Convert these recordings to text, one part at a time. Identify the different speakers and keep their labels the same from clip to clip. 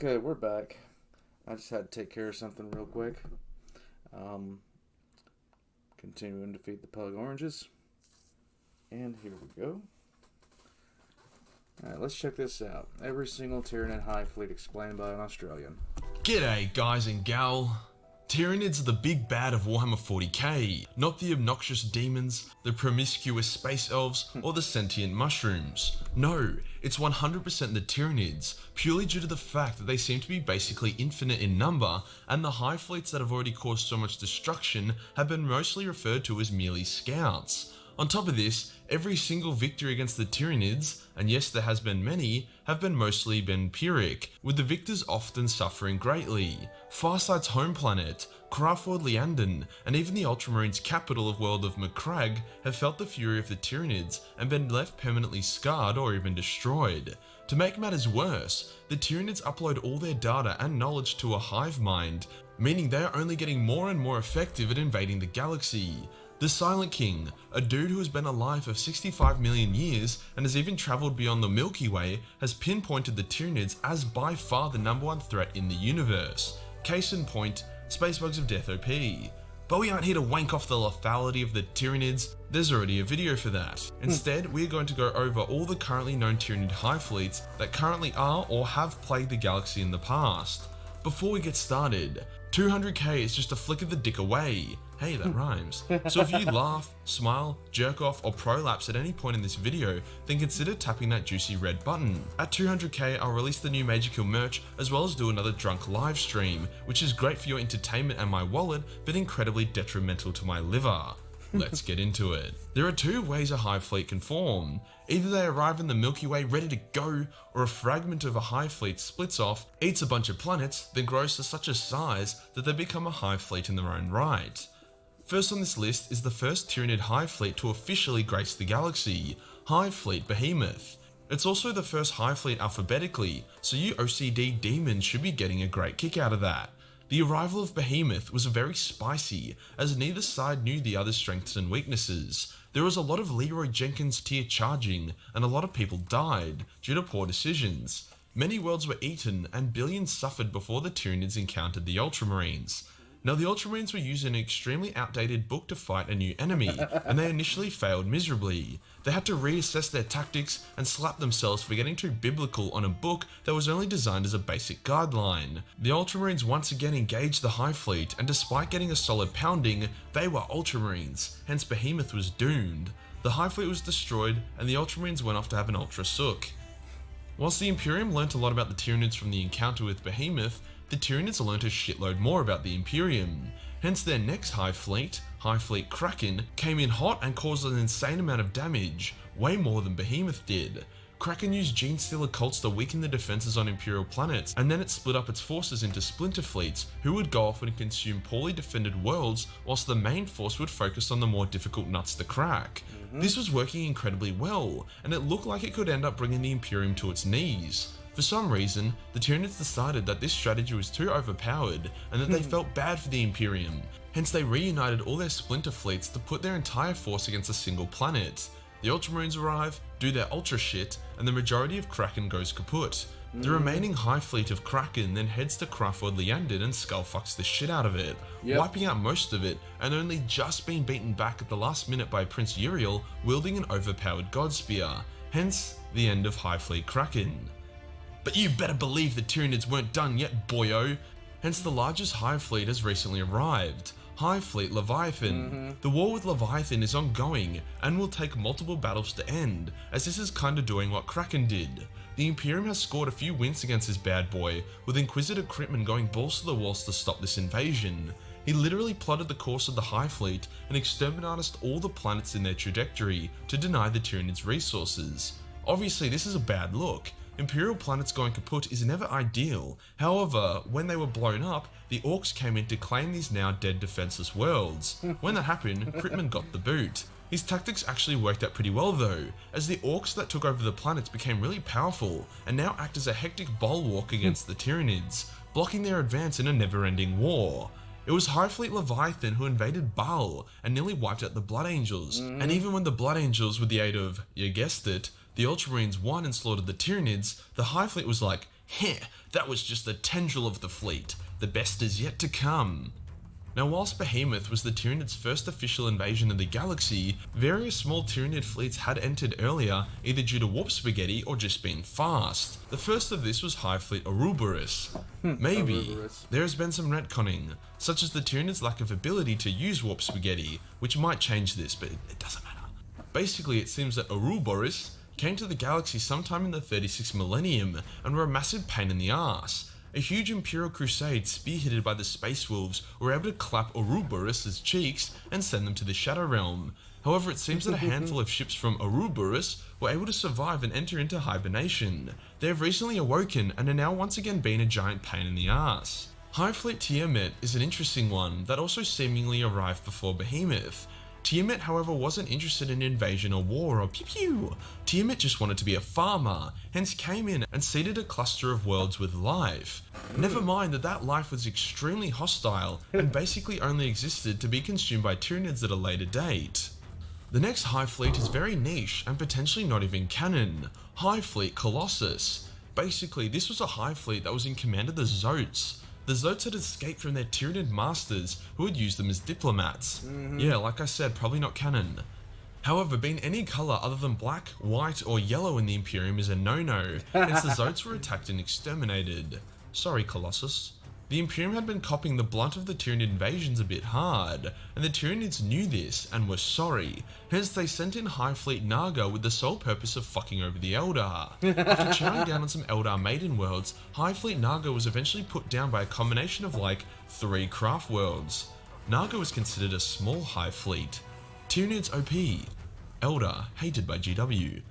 Speaker 1: Okay, we're back. I just had to take care of something real quick. Continuing to feed the pug oranges. And here we go. Alright, let's check this out. Every single Tyranid Hive fleet explained by an Australian.
Speaker 2: G'day guys and gal. Tyranids are the big bad of Warhammer 40k, not the obnoxious demons, the promiscuous space elves, or the sentient mushrooms. No, it's 100% the Tyranids, purely due to the fact that they seem to be basically infinite in number, and the Hive fleets that have already caused so much destruction have been mostly referred to as merely scouts. On top of this, every single victory against the Tyranids, and yes there has been many, have mostly been Pyrrhic, with the victors often suffering greatly. Farsight's home planet, Leviathan, and even the Ultramarines' capital of world of Macragge have felt the fury of the Tyranids and been left permanently scarred or even destroyed. To make matters worse, the Tyranids upload all their data and knowledge to a hive mind, meaning they are only getting more and more effective at invading the galaxy. The Silent King, a dude who has been alive for 65 million years and has even travelled beyond the Milky Way, has pinpointed the Tyranids as by far the #1 threat in the universe. Case in point, Spacebugs of Death OP. But we aren't here to wank off the lethality of the Tyranids, there's already a video for that. Instead, we are going to go over all the currently known Tyranid Hive fleets that currently are or have plagued the galaxy in the past. Before we get started, 200k is just a flick of the dick away. Hey, that rhymes. So if you laugh, smile, jerk off, or prolapse at any point in this video, then consider tapping that juicy red button. At 200k, I'll release the new Majorkill merch, as well as do another drunk live stream, which is great for your entertainment and my wallet, but incredibly detrimental to my liver. Let's get into it. There are two ways a Hive fleet can form. Either they arrive in the Milky Way ready to go, or a fragment of a Hive fleet splits off, eats a bunch of planets, then grows to such a size that they become a Hive fleet in their own right. First on this list is the first Tyranid Hive fleet to officially grace the galaxy, Hive Fleet Behemoth. It's also the first Hive fleet alphabetically, so you OCD demons should be getting a great kick out of that. The arrival of Behemoth was very spicy, as neither side knew the other's strengths and weaknesses. There was a lot of Leroy Jenkins tier charging, and a lot of people died, due to poor decisions. Many worlds were eaten, and billions suffered before the Tyranids encountered the Ultramarines. Now the Ultramarines were using an extremely outdated book to fight a new enemy, and they initially failed miserably. They had to reassess their tactics and slap themselves for getting too biblical on a book that was only designed as a basic guideline. The Ultramarines once again engaged the Hive fleet, and despite getting a solid pounding, they were Ultramarines, hence Behemoth was doomed. The Hive fleet was destroyed, and the Ultramarines went off to have an Ultra Sook. Whilst the Imperium learnt a lot about the Tyranids from the encounter with Behemoth, the Tyranids learnt a shitload more about the Imperium. Hence their next Hive Fleet Kraken, came in hot and caused an insane amount of damage, way more than Behemoth did. Kraken used gene stealer cults to weaken the defences on Imperial planets, and then it split up its forces into splinter fleets, who would go off and consume poorly defended worlds, whilst the main force would focus on the more difficult nuts to crack. This was working incredibly well, and it looked like it could end up bringing the Imperium to its knees. For some reason, the Tyranids decided that this strategy was too overpowered and that they felt bad for the Imperium, hence they reunited all their splinter fleets to put their entire force against a single planet. The Ultramarines arrive, do their ultra shit, and the majority of Kraken goes kaput. The remaining Hive fleet of Kraken then heads to Leviathan and skullfucks the shit out of it, wiping out most of it and only just being beaten back at the last minute by Prince Uriel wielding an overpowered God Spear, hence the end of Hive Fleet Kraken. But you better believe the Tyranids weren't done yet, boyo! Hence the largest Hive fleet has recently arrived, Hive Fleet Leviathan. The war with Leviathan is ongoing and will take multiple battles to end, as this is kinda doing what Kraken did. The Imperium has scored a few wins against this bad boy, with Inquisitor Critman going balls to the walls to stop this invasion. He literally plotted the course of the Hive fleet and exterminated all the planets in their trajectory to deny the Tyranids resources. Obviously this is a bad look. Imperial planets going kaput is never ideal, however, when they were blown up, the Orcs came in to claim these now dead defenseless worlds. When that happened, Critman got the boot. His tactics actually worked out pretty well though, as the Orcs that took over the planets became really powerful, and now act as a hectic bulwark against the Tyranids, blocking their advance in a never-ending war. It was Hive Fleet Leviathan who invaded Baal and nearly wiped out the Blood Angels, and even when the Blood Angels, with the aid of, you guessed it, the Ultramarines won and slaughtered the Tyranids, the Hive Fleet was like, Heh, that was just the tendril of the fleet. The best is yet to come. Now, whilst Behemoth was the Tyranids' first official invasion of the galaxy, various small Tyranid fleets had entered earlier, either due to warp spaghetti or just being fast. The first of this was Hive Fleet Uruburus. Maybe.
Speaker 1: Uruburus.
Speaker 2: There has been some retconning, such as the Tyranids' lack of ability to use warp spaghetti, which might change this, but it doesn't matter. Basically, it seems that Uruburus came to the galaxy sometime in the 36th millennium and were a massive pain in the ass. A huge Imperial crusade spearheaded by the Space Wolves were able to clap Uruburus' cheeks and send them to the Shadow Realm. However, it seems that a handful of ships from Uruburus were able to survive and enter into hibernation. They have recently awoken and are now once again being a giant pain in the ass. Hive Fleet Tiamat is an interesting one that also seemingly arrived before Behemoth. Tiamat, however, wasn't interested in invasion or war or pew-pew. Tiamat just wanted to be a farmer, hence came in and seeded a cluster of worlds with life. Never mind that life was extremely hostile and basically only existed to be consumed by Tyranids at a later date. The next Hive Fleet is very niche and potentially not even canon. Hive Fleet Colossus. Basically, this was a Hive Fleet that was in command of the Zotes. The Zotes had escaped from their Tyranid masters, who had used them as diplomats. Yeah, like I said, probably not canon. However, being any colour other than black, white, or yellow in the Imperium is a no-no, hence the Zotes were attacked and exterminated. Sorry, Colossus. The Imperium had been copying the blunt of the Tyranid invasions a bit hard, and the Tyranids knew this and were sorry, hence they sent in Hive Fleet Naga with the sole purpose of fucking over the Eldar. After chowing down on some Eldar maiden worlds, Hive Fleet Naga was eventually put down by a combination of like 3 craft worlds. Naga was considered a small Hive Fleet. Tyranids OP. Eldar, hated by GW.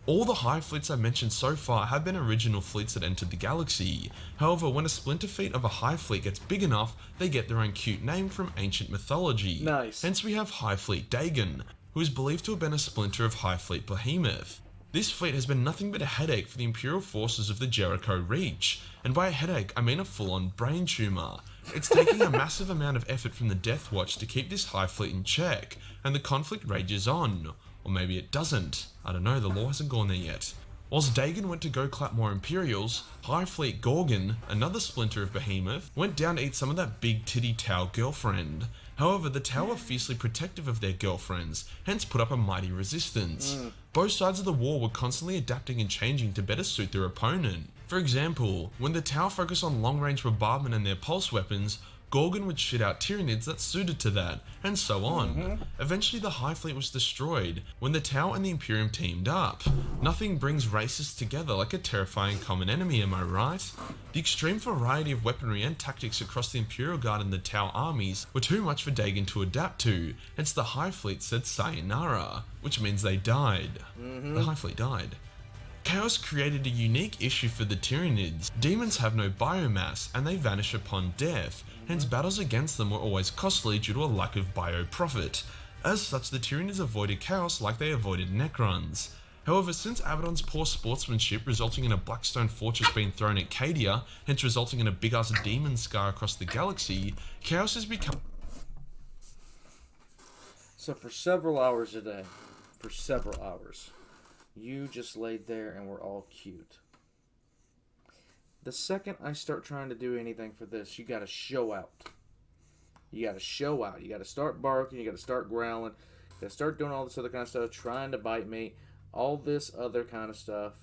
Speaker 2: All the Hive Fleets I've mentioned so far have been original fleets that entered the galaxy. However, when a splinter fleet of a Hive Fleet gets big enough, they get their own cute name from ancient mythology.
Speaker 1: Nice.
Speaker 2: Hence we have Hive Fleet Dagon, who is believed to have been a splinter of Hive Fleet Behemoth. This fleet has been nothing but a headache for the Imperial forces of the Jericho Reach, and by a headache I mean a full-on brain tumour. It's taking a massive amount of effort from the Death Watch to keep this Hive Fleet in check, and the conflict rages on. Or maybe it doesn't. I don't know, the law hasn't gone there yet. Whilst Dagon went to go clap more Imperials, Hive Fleet Gorgon, another splinter of Behemoth, went down to eat some of that big titty Tau girlfriend. However, the Tau were fiercely protective of their girlfriends, hence put up a mighty resistance. Both sides of the war were constantly adapting and changing to better suit their opponent. For example, when the Tau focused on long-range bombardment and their pulse weapons, Gorgon would shit out Tyranids that suited to that, and so on. Eventually the Hive Fleet was destroyed when the Tau and the Imperium teamed up. Nothing brings races together like a terrifying common enemy, am I right? The extreme variety of weaponry and tactics across the Imperial Guard and the Tau armies were too much for Dagon to adapt to, hence the Hive Fleet said sayonara, which means they died. The Hive Fleet died. Chaos created a unique issue for the Tyranids. Demons have no biomass and they vanish upon death, hence battles against them were always costly due to a lack of bio-profit. As such, the Tyranids avoided chaos like they avoided Necrons. However, since Abaddon's poor sportsmanship resulting in a Blackstone fortress being thrown at Cadia, hence resulting in a big-ass demon scar across the galaxy, chaos has become...
Speaker 1: So for several hours a day, you just laid there and were all cute. The second I start trying to do anything for this, you gotta show out. You gotta show out. You gotta start barking, you gotta start growling, you gotta start doing all this other kind of stuff, trying to bite me, all this other kind of stuff.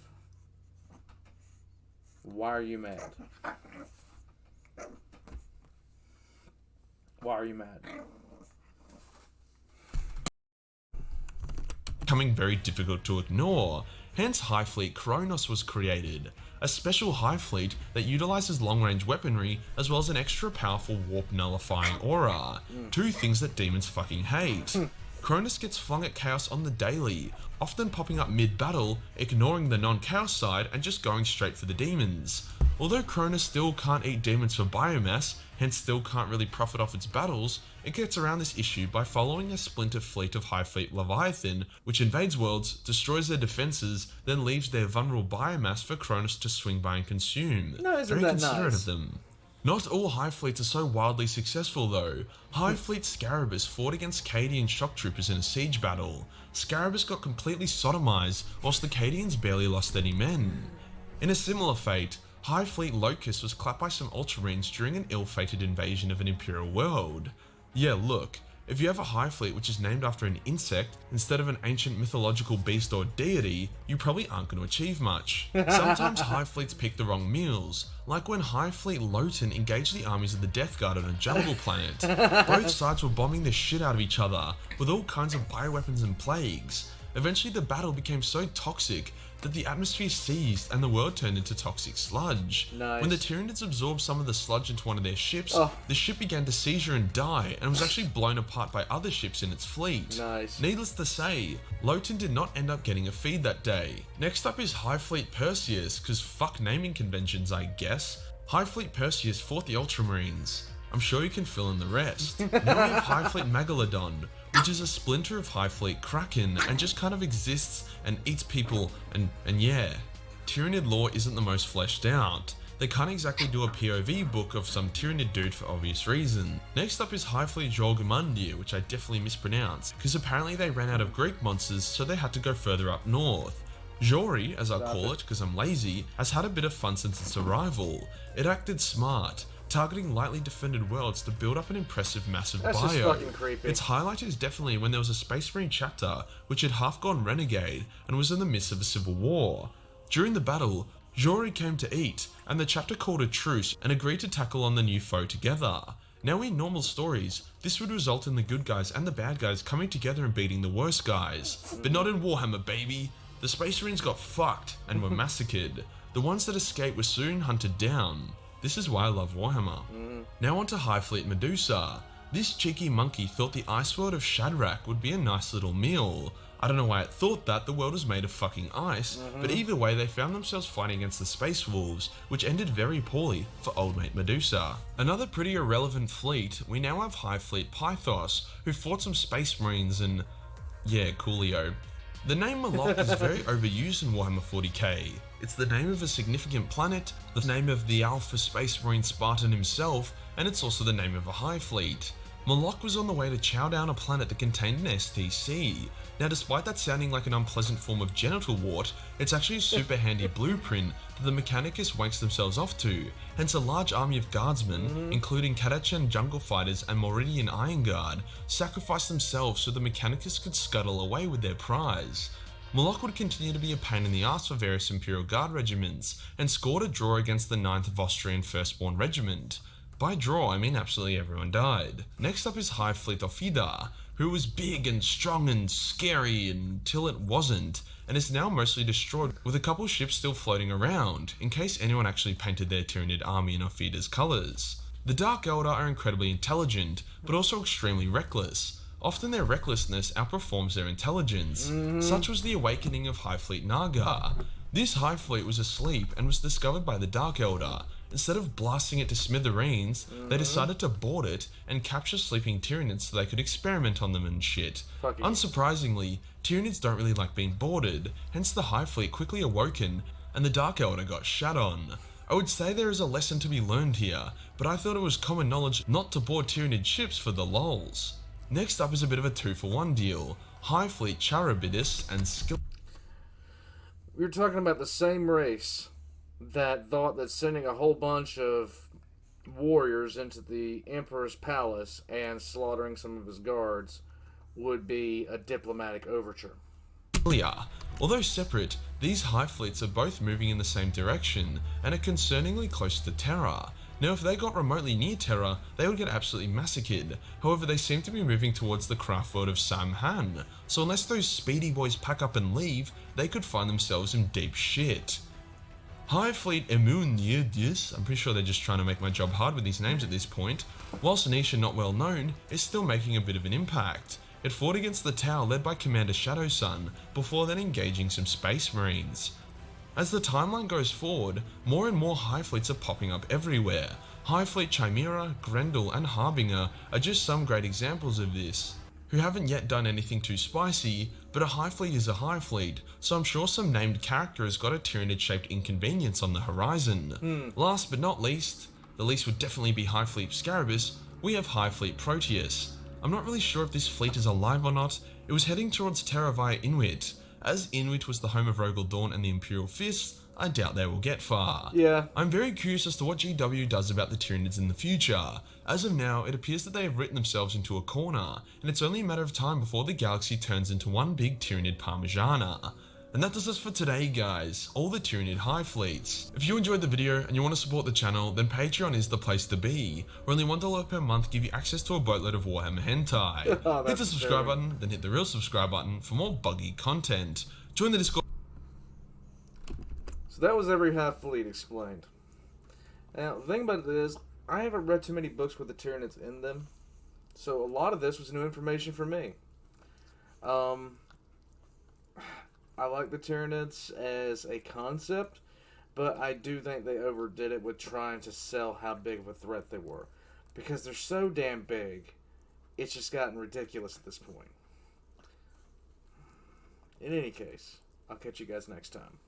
Speaker 1: Why are you mad? Why are you mad?
Speaker 2: Becoming very difficult to ignore, hence Hive Fleet Kronos was created, a special Hive Fleet that utilizes long-range weaponry as well as an extra powerful warp nullifying aura, two things that demons fucking hate. Kronos gets flung at Chaos on the daily, often popping up mid-battle, ignoring the non-Chaos side and just going straight for the demons. Although Kronos still can't eat demons for biomass, hence still can't really profit off its battles, it gets around this issue by following a splinter fleet of Hive Fleet Leviathan, which invades worlds, destroys their defenses, then leaves their vulnerable biomass for Kronos to swing by and consume.
Speaker 1: No, isn't
Speaker 2: Very
Speaker 1: that
Speaker 2: considerate
Speaker 1: nice?
Speaker 2: of them. Not all Hive Fleets are so wildly successful though. Hive Fleet Scarabs fought against Cadian shock troopers in a siege battle. Scarabs got completely sodomized, whilst the Cadians barely lost any men. In a similar fate, Hive Fleet Locust was clapped by some Ultramarines during an ill-fated invasion of an Imperial world. Yeah, look, if you have a Hive Fleet which is named after an insect instead of an ancient mythological beast or deity, you probably aren't going to achieve much. Sometimes Hive Fleets pick the wrong meals, like when Hive Fleet Lotan engaged the armies of the Death Guard on a jungle planet. Both sides were bombing the shit out of each other with all kinds of bioweapons and plagues. Eventually the battle became so toxic that the atmosphere seized and the world turned into toxic sludge.
Speaker 1: Nice.
Speaker 2: When the Tyranids absorbed some of the sludge into one of their ships, the ship began to seizure and die, and was actually blown apart by other ships in its fleet.
Speaker 1: Nice.
Speaker 2: Needless to say, Lotan did not end up getting a feed that day. Next up is Hive Fleet Perseus, cause fuck naming conventions I guess. Hive Fleet Perseus fought the Ultramarines. I'm sure you can fill in the rest. Now we have Hive Fleet Megalodon, which is a splinter of Hive Fleet Kraken and just kind of exists and eats people and yeah. Tyranid lore isn't the most fleshed out. They can't exactly do a POV book of some Tyranid dude for obvious reason. Next up is Hive Fleet Fleetmundier, which I definitely mispronounced, because apparently they ran out of Greek monsters so they had to go further up north. Jori, as I call it because I'm lazy, has had a bit of fun since its arrival. It acted smart, targeting lightly defended worlds to build up an impressive massive bio.
Speaker 1: Just fucking creepy.
Speaker 2: Its highlight is definitely when there was a Space Marine chapter which had half gone renegade and was in the midst of a civil war. During the battle, Jori came to eat, and the chapter called a truce and agreed to tackle on the new foe together. Now in normal stories, this would result in the good guys and the bad guys coming together and beating the worst guys. But not in Warhammer, baby. The Space Marines got fucked and were massacred. The ones that escaped were soon hunted down. This is why I love Warhammer. Now on to Hive Fleet Medusa. This cheeky monkey thought the ice world of Shadrach would be a nice little meal. I don't know why it thought that, the world was made of fucking ice, but either way they found themselves fighting against the Space Wolves, which ended very poorly for old mate Medusa. Another pretty irrelevant fleet, we now have Hive Fleet Pythos, who fought some Space Marines and yeah, coolio. The name Moloch is very overused in Warhammer 40k. It's the name of a significant planet, the name of the Alpha Space Marine Spartan himself, and it's also the name of a Hive Fleet. Moloch was on the way to chow down a planet that contained an STC. Now despite that sounding like an unpleasant form of genital wart, it's actually a super handy blueprint that the Mechanicus wanks themselves off to, hence a large army of guardsmen, including Kadachan jungle fighters and Moridian Iron Guard, sacrificed themselves so the Mechanicus could scuttle away with their prize. Moloch would continue to be a pain in the ass for various Imperial Guard regiments, and scored a draw against the 9th of Austrian Firstborn Regiment. By draw, I mean absolutely everyone died. Next up is Fleetfleitofida, who was big and strong and scary until it wasn't, and is now mostly destroyed with a couple ships still floating around, in case anyone actually painted their Tyranid army in Ophida's colours. The Dark Eldar are incredibly intelligent, but also extremely reckless. Often their recklessness outperforms their intelligence. Such was the awakening of Hive Fleet Naga. This Hive Fleet was asleep and was discovered by the Dark Eldar. Instead of blasting it to smithereens, they decided to board it and capture sleeping Tyranids so they could experiment on them and shit. Unsurprisingly, Tyranids don't really like being boarded, hence the Hive Fleet quickly awoken and the Dark Elder got shat on. I would say there is a lesson to be learned here, but I thought it was common knowledge not to board Tyranid ships for the lols. Next up is a bit of a 2-for-1 deal. Hive Fleet Charybdis and Skill.
Speaker 1: We were talking about the same race that thought that sending a whole bunch of warriors into the Emperor's palace and slaughtering some of his guards would be a diplomatic overture.
Speaker 2: Although separate, these Hive Fleets are both moving in the same direction and are concerningly close to Terra. Now if they got remotely near Terra, they would get absolutely massacred. However, they seem to be moving towards the craft world of Samhan, so unless those speedy boys pack up and leave, they could find themselves in deep shit. Hive Fleet Fleetmundier, I'm pretty sure they're just trying to make my job hard with these names at this point, whilst Anisha not well known, is still making a bit of an impact. It fought against the Tau led by Commander Shadowsun, before then engaging some Space Marines. As the timeline goes forward, more and more Hive Fleets are popping up everywhere. Hive Fleet Chimera, Grendel and Harbinger are just some great examples of this, who haven't yet done anything too spicy, but a Hive Fleet is a Hive Fleet, so I'm sure some named character has got a Tyranid-shaped inconvenience on the horizon. Last but not least, the least would definitely be Hive Fleet Scarabs, we have Hive Fleet Proteus. I'm not really sure if this fleet is alive or not. It was heading towards Terra via Inuit. As Inuit was the home of Rogel Dawn and the Imperial Fist, I doubt they will get far.
Speaker 1: Yeah.
Speaker 2: I'm very curious as to what GW does about the Tyranids in the future. As of now, it appears that they have written themselves into a corner, and it's only a matter of time before the galaxy turns into one big Tyranid Parmigiana. And that does us for today, guys, all the Tyranid Hive fleets. If you enjoyed the video and you want to support the channel, then Patreon is the place to be, where only $1 per month give you access to a boatload of Warhammer hentai.
Speaker 1: Oh,
Speaker 2: hit the subscribe button, then hit the real subscribe button for more buggy content. Join the Discord.
Speaker 1: So that was every Hive fleet explained. Now, the thing about it is, I haven't read too many books with the Tyranids in them, so a lot of this was new information for me. I like the Tyranids as a concept, but I do think they overdid it with trying to sell how big of a threat they were. Because they're so damn big, it's just gotten ridiculous at this point. In any case, I'll catch you guys next time.